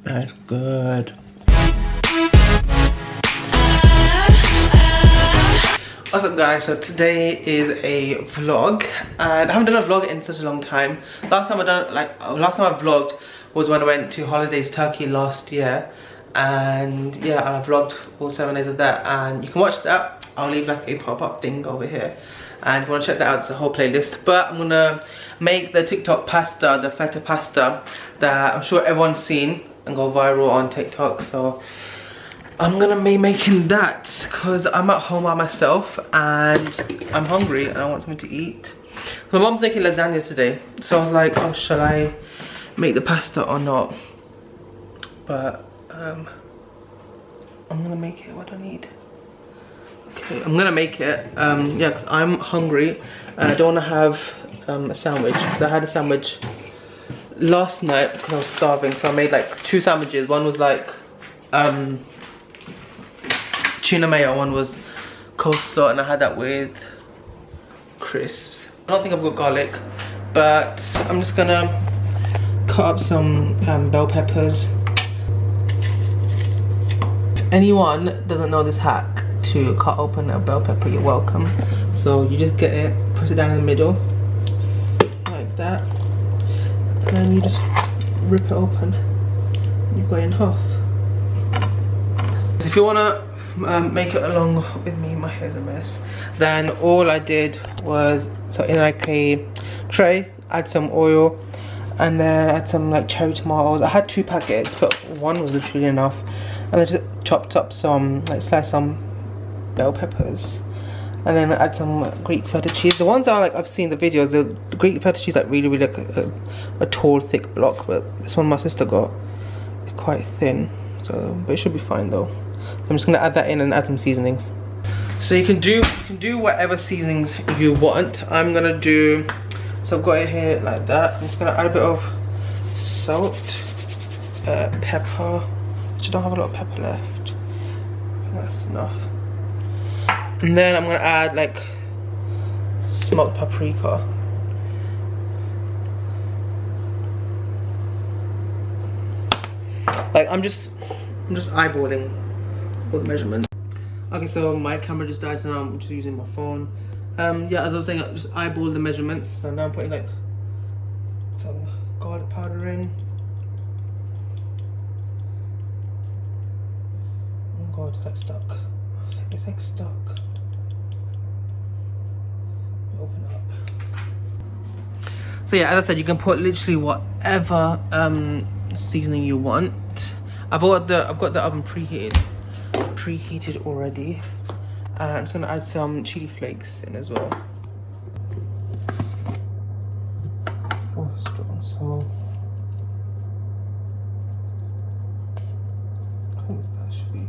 That's good. What's up guys, so today is a vlog and I haven't done a vlog in such a long time. Last time I vlogged was when I went to holidays Turkey last year, and yeah, I vlogged all 7 days of that, and you can watch that. I'll leave like a pop-up thing over here, and if you want to check that out, it's a whole playlist. But I'm gonna make the TikTok pasta, the feta pasta that I'm sure everyone's seen and go viral on TikTok. So I'm gonna be making that because I'm at home by myself and I'm hungry and I want something to eat. My mom's making lasagna today, so I was like, oh, shall I make the pasta or not? But I'm gonna make it. What do I need? Okay, I'm gonna make it. Yeah, because I'm hungry and I don't want to have a sandwich, because I had a sandwich last night because I was starving. So I made like 2 sandwiches. One was like tuna mayo, one was coleslaw, and I had that with crisps. I don't think I've got garlic, but I'm just gonna cut up some bell peppers. If anyone doesn't know this hack to cut open a bell pepper, you're welcome. So you just get it, press it down in the middle like that, and then you just rip it open. You go in half. So if you wanna make it along with me, my hair's a mess, then all I did was, so in like a tray, add some oil, and then add some like cherry tomatoes. I had 2 packets, but one was literally enough, and then just chopped up some, like sliced some bell peppers, and then add some Greek feta cheese. The ones that I've seen the videos, the Greek feta cheese like really like a tall thick block, but this one my sister got is quite thin, so but it should be fine though. So I'm just gonna add that in and add some seasonings. So you can do whatever seasonings you want. I'm gonna do, so I've got it here like that. I'm just gonna add a bit of salt, pepper, which I don't have a lot of pepper left. I think that's enough. And then I'm gonna add like smoked paprika. Like I'm just eyeballing all the measurements. Okay, so my camera just died, so now I'm just using my phone. Yeah, as I was saying, I just eyeball the measurements. So now I'm putting like some garlic powder in. Oh god, it's like stuck. It's like stuck. Open it up. So yeah, as I said, you can put literally whatever seasoning you want. I've got the oven preheated already. I'm just gonna add some chili flakes in as well. Oh, strong. So I think that should be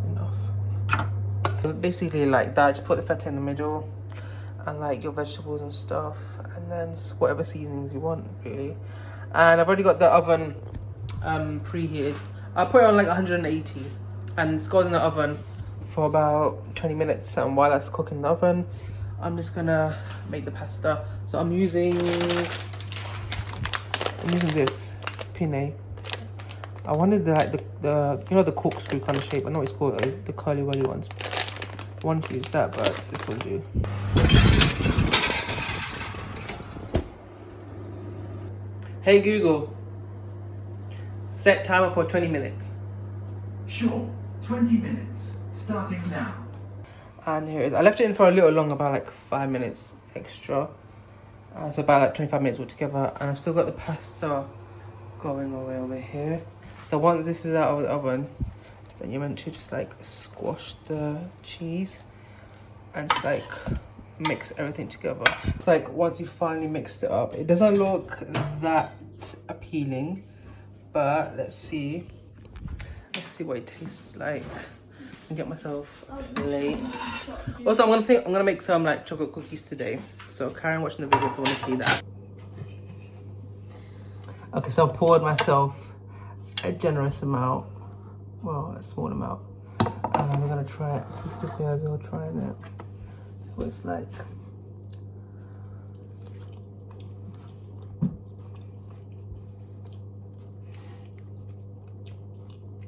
enough. Basically like that, just put the feta in the middle and like your vegetables and stuff, and then just whatever seasonings you want really. And I've already got the oven preheated. I'll put it on like 180 and it goes in the oven for about 20 minutes, and while that's cooking in the oven, I'm just gonna make the pasta. So I'm using this penne. I wanted the you know, the corkscrew kind of shape. I know what it's called, the curly whirly ones. I wanted to use that, but this will do. Hey Google, set timer for 20 minutes. Sure, 20 minutes, starting now. And here it is. I left it in for a little long, about like 5 minutes extra. So about like 25 minutes altogether. And I've still got the pasta going away over here. So once this is out of the oven, then you're meant to just like squash the cheese and just like mix everything together. It's like once you finally mixed it up, it doesn't look that appealing, but let's see what it tastes like. And get myself a plate. Also, I'm gonna make some like chocolate cookies today, so carry on watching the video if you want to see that. Okay, so I poured myself a generous amount, well, a small amount, and we're gonna try it. This is just here as well, trying it. What it's like.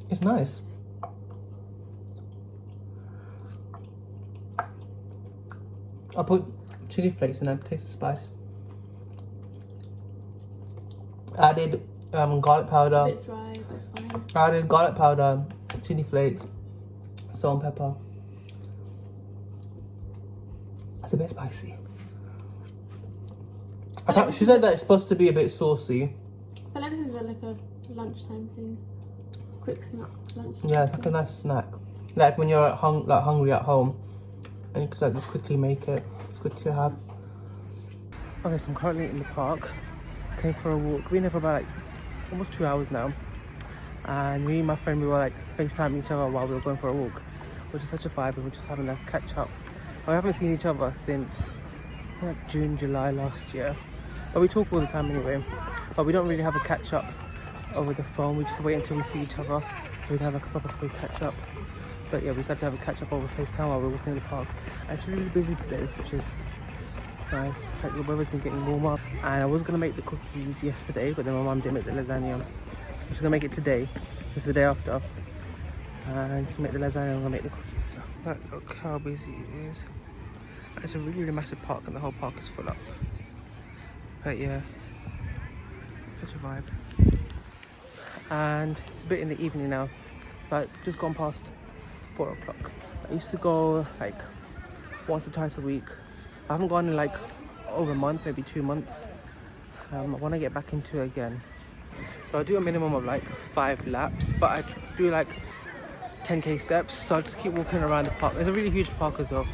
It's nice. I put chili flakes in there to taste the spice. I added garlic powder. It's a bit dry, but it's fine. I added garlic powder, chili flakes, salt and pepper. It's a bit spicy. She said that it's supposed to be a bit saucy. I feel like this is like a lunchtime thing. Quick snack lunch. Yeah, it's like a nice snack. Like when you're hungry at home and you can like just quickly make it. It's good to have. Okay, so I'm currently in the park. Came for a walk. We've been here for about like almost 2 hours now. And me and my friend, we were like FaceTiming each other while we were going for a walk, which is such a vibe, and we're just having a catch up. We haven't seen each other since like June, July last year. But we talk all the time anyway. But we don't really have a catch up over the phone. We just wait until we see each other so we can have like a proper full catch up. But yeah, we decided to have a catch up over FaceTime while we're walking in the park. And it's really busy today, which is nice. Like the weather's been getting warmer. And I was gonna make the cookies yesterday, but then my mum didn't make the lasagna. She's gonna make it today, just the day after. And to make the lasagna, I'm gonna make the cookies. Like, look how busy it is. It's a really, really massive park, and the whole park is full up. But yeah, it's such a vibe. And it's a bit in the evening now. It's about just gone past 4 o'clock. I used to go like once or twice a week. I haven't gone in like over a month, maybe 2 months. I want to get back into it again. So I do a minimum of like 5 laps, but I do like 10k steps. So I just keep walking around the park. It's a really huge park as well.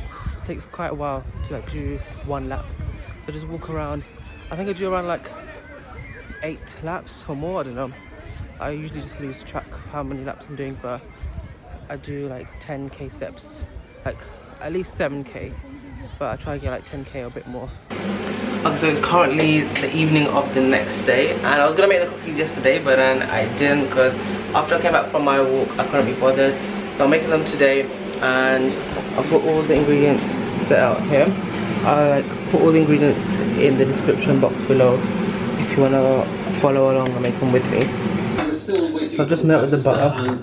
It takes quite a while to like do 1 lap. So just walk around. I think I do around like 8 laps or more, I don't know. I usually just lose track of how many laps I'm doing, but I do like 10k steps, like at least 7k, but I try to get like 10k or a bit more. Okay, so it's currently the evening of the next day, and I was gonna make the cookies yesterday, but then I didn't, because after I came back from my walk, I couldn't be bothered. So I'm making them today, and I've got all the ingredients set out here. I like put all the ingredients in the description box below if you wanna follow along and make them with me. So I've just melted the butter, and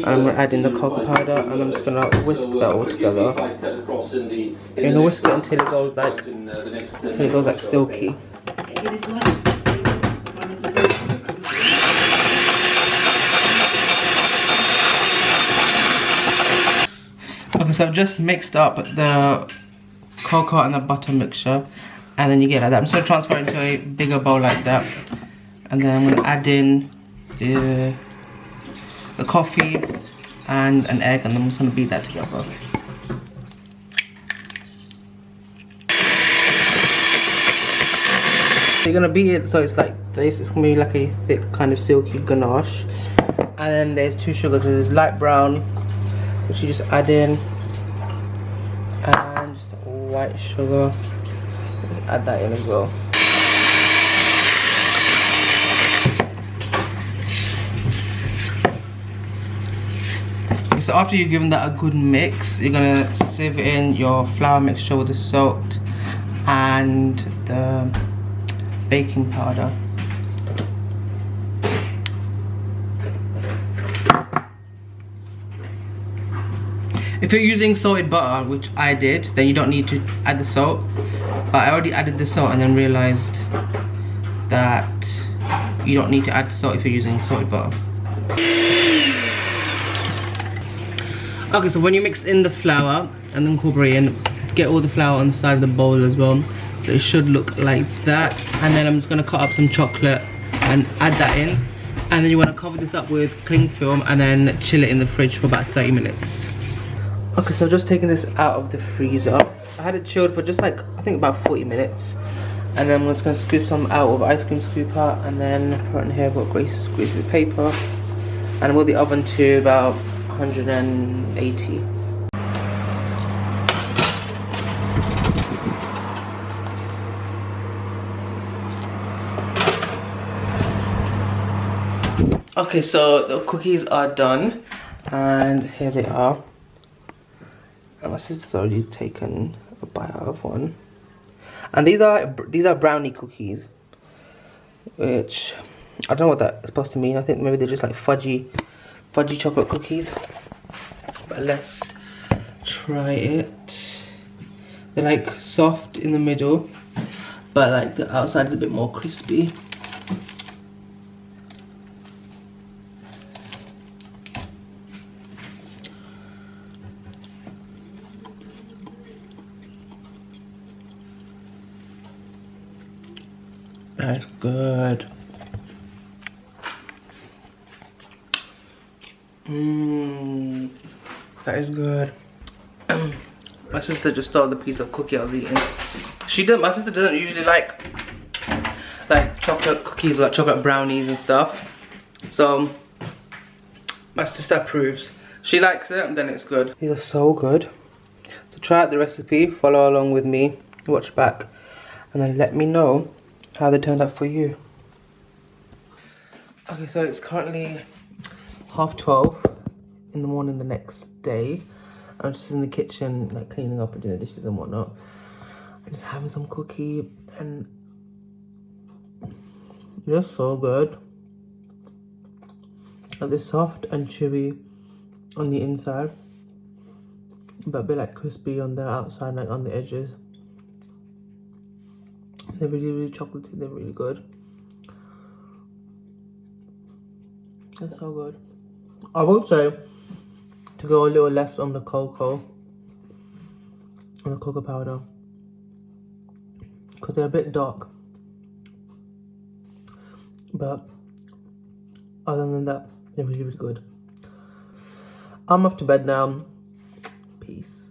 I'm gonna add in the cocoa powder, and I'm just gonna whisk that all together. You're gonna whisk it until it goes like silky. Okay, so I've just mixed up the cocoa and the butter mixture, and then you get like that. I'm just gonna transfer it into a bigger bowl like that, and then I'm gonna add in the coffee and an egg, and then I'm just gonna beat that together. You're gonna beat it so it's like this. It's gonna be like a thick kind of silky ganache, and then there's 2 sugars. There's light brown, which you just add in, and just white sugar. Just add that in as well. So after you've given that a good mix, you're gonna sieve in your flour mixture with the salt and the baking powder. If you're using salted butter, which I did, then you don't need to add the salt. But I already added the salt and then realized that you don't need to add salt if you're using salted butter. Okay, so when you mix in the flour and incorporate in, get all the flour on the side of the bowl as well. So it should look like that. And then I'm just gonna cut up some chocolate and add that in. And then you wanna cover this up with cling film and then chill it in the fridge for about 30 minutes. Okay, so I've just taken this out of the freezer. I had it chilled for just like, I think about 40 minutes. And then I'm just gonna scoop some out with ice cream scooper, and then put it in here, I've got grease with paper. And we'll the oven to about 180. Okay, so the cookies are done, and here they are. And my sister's already taken a bite out of one. And these are brownie cookies, which I don't know what that's supposed to mean. I think maybe they're just like fudgy fudgy chocolate cookies. But let's try it. They're like soft in the middle, but like the outside is a bit more crispy. That's good. That is good. My sister just stole the piece of cookie I was eating. My sister doesn't usually like chocolate cookies, like chocolate brownies and stuff. So my sister approves. She likes it and then it's good. These are so good. So try out the recipe, follow along with me, watch back, and then let me know how they turned out for you. Okay, so it's currently 12:30 in the morning the next day. I'm just in the kitchen, like cleaning up and doing the dishes and whatnot. I'm just having some cookie and they're so good. Like they're soft and chewy on the inside, but a bit like crispy on the outside, like on the edges. They're really, really chocolatey, they're really good. They're so good. I would say to go a little less on the cocoa powder, because they're a bit dark. But other than that, they're really, really good. I'm off to bed now. Peace.